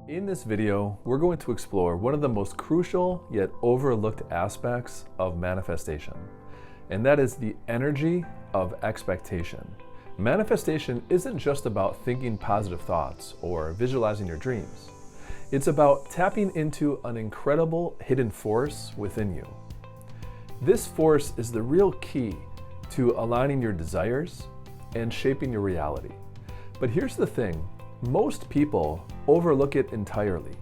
In this video, we're going to explore one of the most crucial yet overlooked aspects of manifestation, and that is the energy of expectation. Manifestation isn't just about thinking positive thoughts or visualizing your dreams. It's about tapping into an incredible hidden force within you. This force is the real key to aligning your desires and shaping your reality. But here's the thing. Most people overlook it entirely,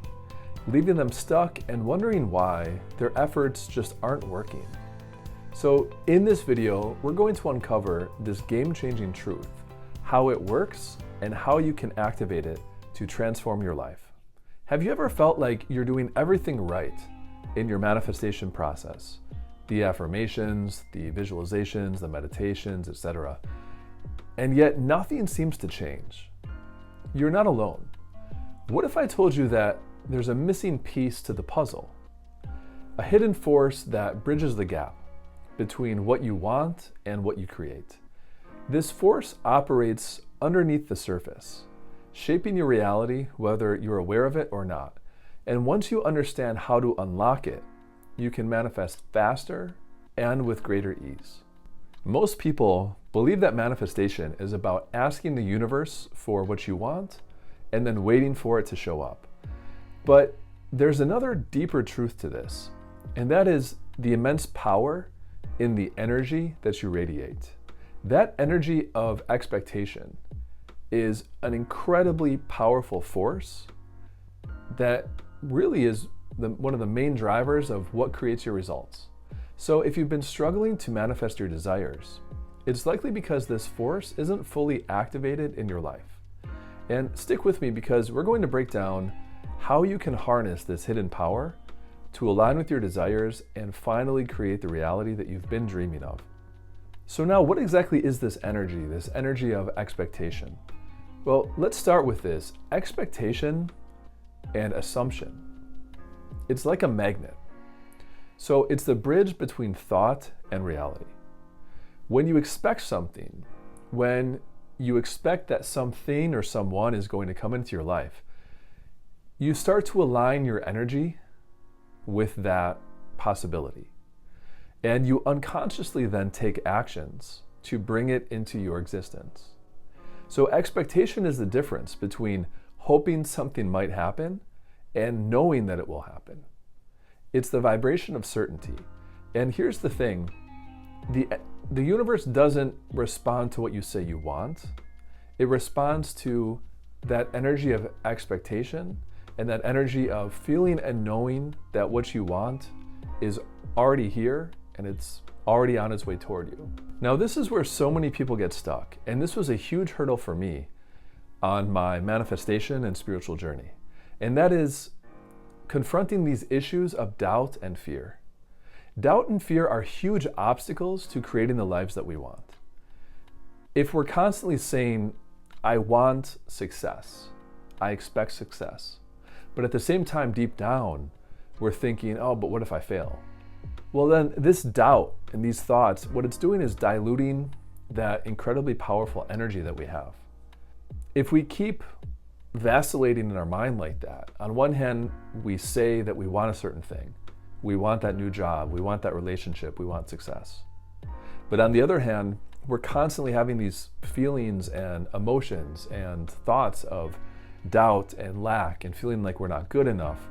leaving them stuck and wondering why their efforts just aren't working. So in this video, we're going to uncover this game-changing truth, how it works, and how you can activate it to transform your life. Have you ever felt like you're doing everything right in your manifestation process? The affirmations, the visualizations, the meditations, etc. And yet nothing seems to change. You're not alone. What if I told you that there's a missing piece to the puzzle? A hidden force that bridges the gap between what you want and what you create. This force operates underneath the surface, shaping your reality whether you're aware of it or not. And once you understand how to unlock it, you can manifest faster and with greater ease. Most people believe that manifestation is about asking the universe for what you want and then waiting for it to show up. But there's another deeper truth to this, and that is the immense power in the energy that you radiate. That energy of expectation is an incredibly powerful force that really is one of the main drivers of what creates your results. So if you've been struggling to manifest your desires, it's likely because this force isn't fully activated in your life. And stick with me because we're going to break down how you can harness this hidden power to align with your desires and finally create the reality that you've been dreaming of. So now, what exactly is this energy of expectation? Well, let's start with this. Expectation and assumption. It's like a magnet. So it's the bridge between thought and reality. When you expect something, when you expect that something or someone is going to come into your life, you start to align your energy with that possibility. And you unconsciously then take actions to bring it into your existence. So expectation is the difference between hoping something might happen and knowing that it will happen. It's the vibration of certainty. And here's the thing, the universe doesn't respond to what you say you want. It responds to that energy of expectation and that energy of feeling and knowing that what you want is already here and it's already on its way toward you. Now, this is where so many people get stuck, and this was a huge hurdle for me on my manifestation and spiritual journey. And that is confronting these issues of doubt and fear. Doubt and fear are huge obstacles to creating the lives that we want. If we're constantly saying, I want success, I expect success, but at the same time, deep down, we're thinking, oh, but what if I fail? Well, then this doubt and these thoughts, what it's doing is diluting that incredibly powerful energy that we have. If we keep vacillating in our mind like that, on one hand, we say that we want a certain thing. We want that new job, we want that relationship, we want success. But on the other hand, we're constantly having these feelings and emotions and thoughts of doubt and lack and feeling like we're not good enough.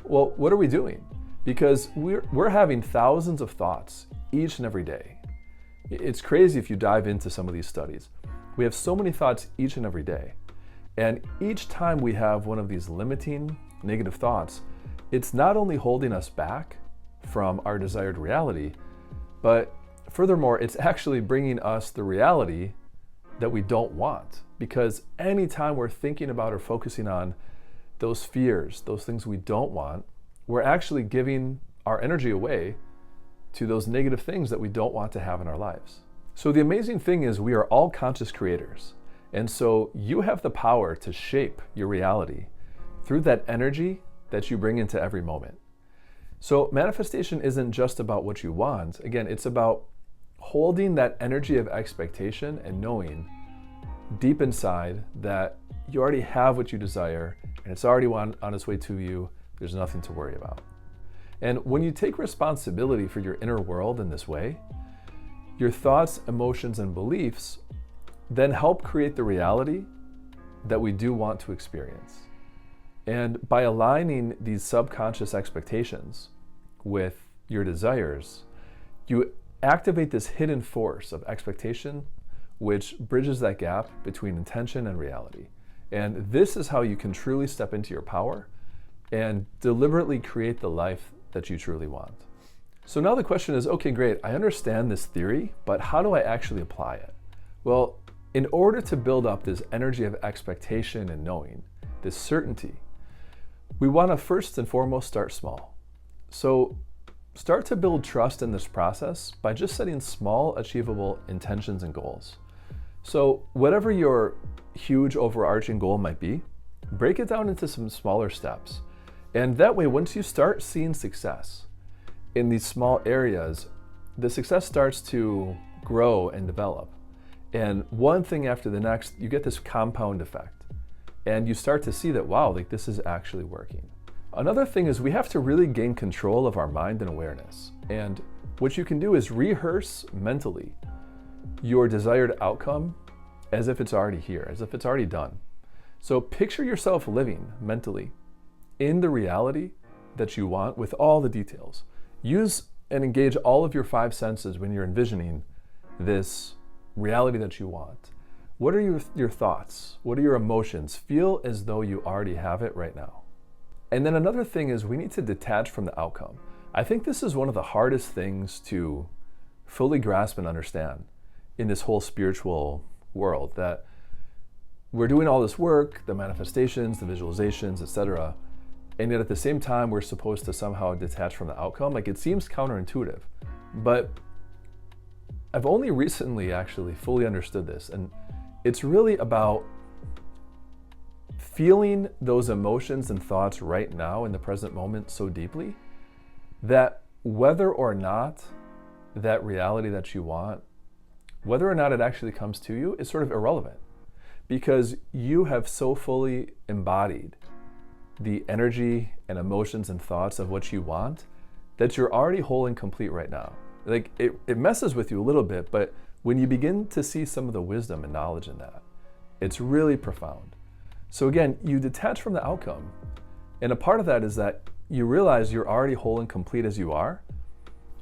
Well, what are we doing? Because we're having thousands of thoughts each and every day. It's crazy if you dive into some of these studies. We have so many thoughts each and every day. And each time we have one of these limiting negative thoughts, it's not only holding us back from our desired reality, but furthermore, it's actually bringing us the reality that we don't want. Because anytime we're thinking about or focusing on those fears, those things we don't want, we're actually giving our energy away to those negative things that we don't want to have in our lives. So the amazing thing is we are all conscious creators. And so you have the power to shape your reality through that energy that you bring into every moment. So manifestation isn't just about what you want. Again, it's about holding that energy of expectation and knowing deep inside that you already have what you desire and it's already on its way to you. There's nothing to worry about. And when you take responsibility for your inner world in this way, your thoughts, emotions, and beliefs then help create the reality that we do want to experience. And by aligning these subconscious expectations with your desires, you activate this hidden force of expectation, which bridges that gap between intention and reality. And this is how you can truly step into your power and deliberately create the life that you truly want. So now the question is, okay, great, I understand this theory, but how do I actually apply it? Well, in order to build up this energy of expectation and knowing, this certainty, we want to first and foremost start small. So start to build trust in this process by just setting small, achievable intentions and goals. So whatever your huge overarching goal might be, break it down into some smaller steps. And that way, once you start seeing success in these small areas, the success starts to grow and develop. And one thing after the next, you get this compound effect. And you start to see that, wow, like this is actually working. Another thing is we have to really gain control of our mind and awareness. And what you can do is rehearse mentally your desired outcome as if it's already here, as if it's already done. So picture yourself living mentally in the reality that you want with all the details. Use and engage all of your five senses when you're envisioning this reality that you want. What are your thoughts? What are your emotions? Feel as though you already have it right now. And then another thing is we need to detach from the outcome. I think this is one of the hardest things to fully grasp and understand in this whole spiritual world, that we're doing all this work, the manifestations, the visualizations, etc., and yet at the same time we're supposed to somehow detach from the outcome. Like, it seems counterintuitive, but I've only recently actually fully understood this, and it's really about feeling those emotions and thoughts right now in the present moment so deeply that whether or not that reality that you want, whether or not it actually comes to you, is sort of irrelevant, because you have so fully embodied the energy and emotions and thoughts of what you want that you're already whole and complete right now. Like, it messes with you a little bit, but when you begin to see some of the wisdom and knowledge in that, it's really profound. So again, you detach from the outcome. And a part of that is that you realize you're already whole and complete as you are.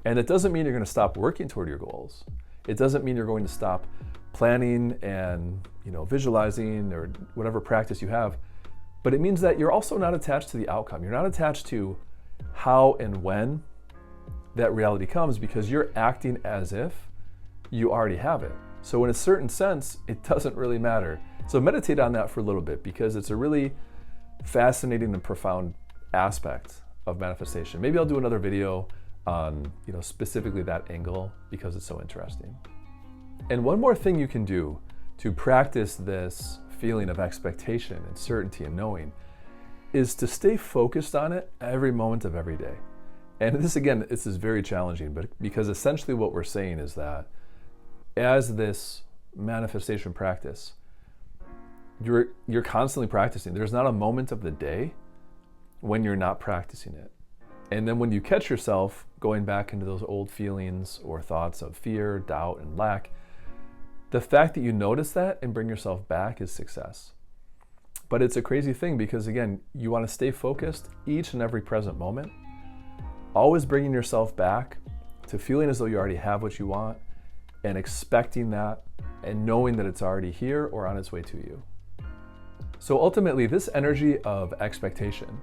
And it doesn't mean you're going to stop working toward your goals. It doesn't mean you're going to stop planning and, visualizing or whatever practice you have. But it means that you're also not attached to the outcome. You're not attached to how and when that reality comes, because you're acting as if you already have it. So in a certain sense, it doesn't really matter. So meditate on that for a little bit, because it's a really fascinating and profound aspect of manifestation. Maybe I'll do another video on, specifically that angle, because it's so interesting. And one more thing you can do to practice this feeling of expectation and certainty and knowing is to stay focused on it every moment of every day. And this is very challenging, but because essentially what we're saying is that as this manifestation practice, you're constantly practicing. There's not a moment of the day when you're not practicing it. And then when you catch yourself going back into those old feelings or thoughts of fear, doubt, and lack, the fact that you notice that and bring yourself back is success. But it's a crazy thing, because again, you want to stay focused each and every present moment, always bringing yourself back to feeling as though you already have what you want and expecting that and knowing that it's already here or on its way to you. So ultimately, this energy of expectation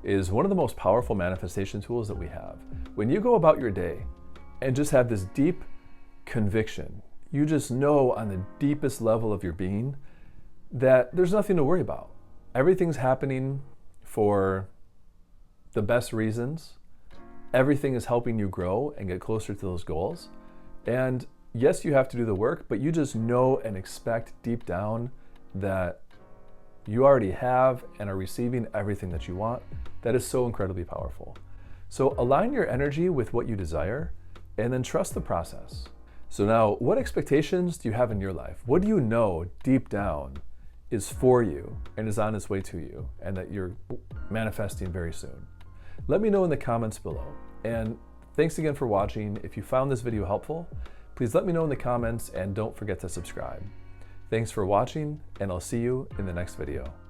is one of the most powerful manifestation tools that we have. When you go about your day and just have this deep conviction, you just know on the deepest level of your being that there's nothing to worry about. Everything's happening for the best reasons. Everything is helping you grow and get closer to those goals. And yes, you have to do the work, but you just know and expect deep down that you already have and are receiving everything that you want. That is so incredibly powerful. So align your energy with what you desire and then trust the process. So now, what expectations do you have in your life? What do you know deep down is for you and is on its way to you and that you're manifesting very soon? Let me know in the comments below. And thanks again for watching. If you found this video helpful, please let me know in the comments and don't forget to subscribe. Thanks for watching, and I'll see you in the next video.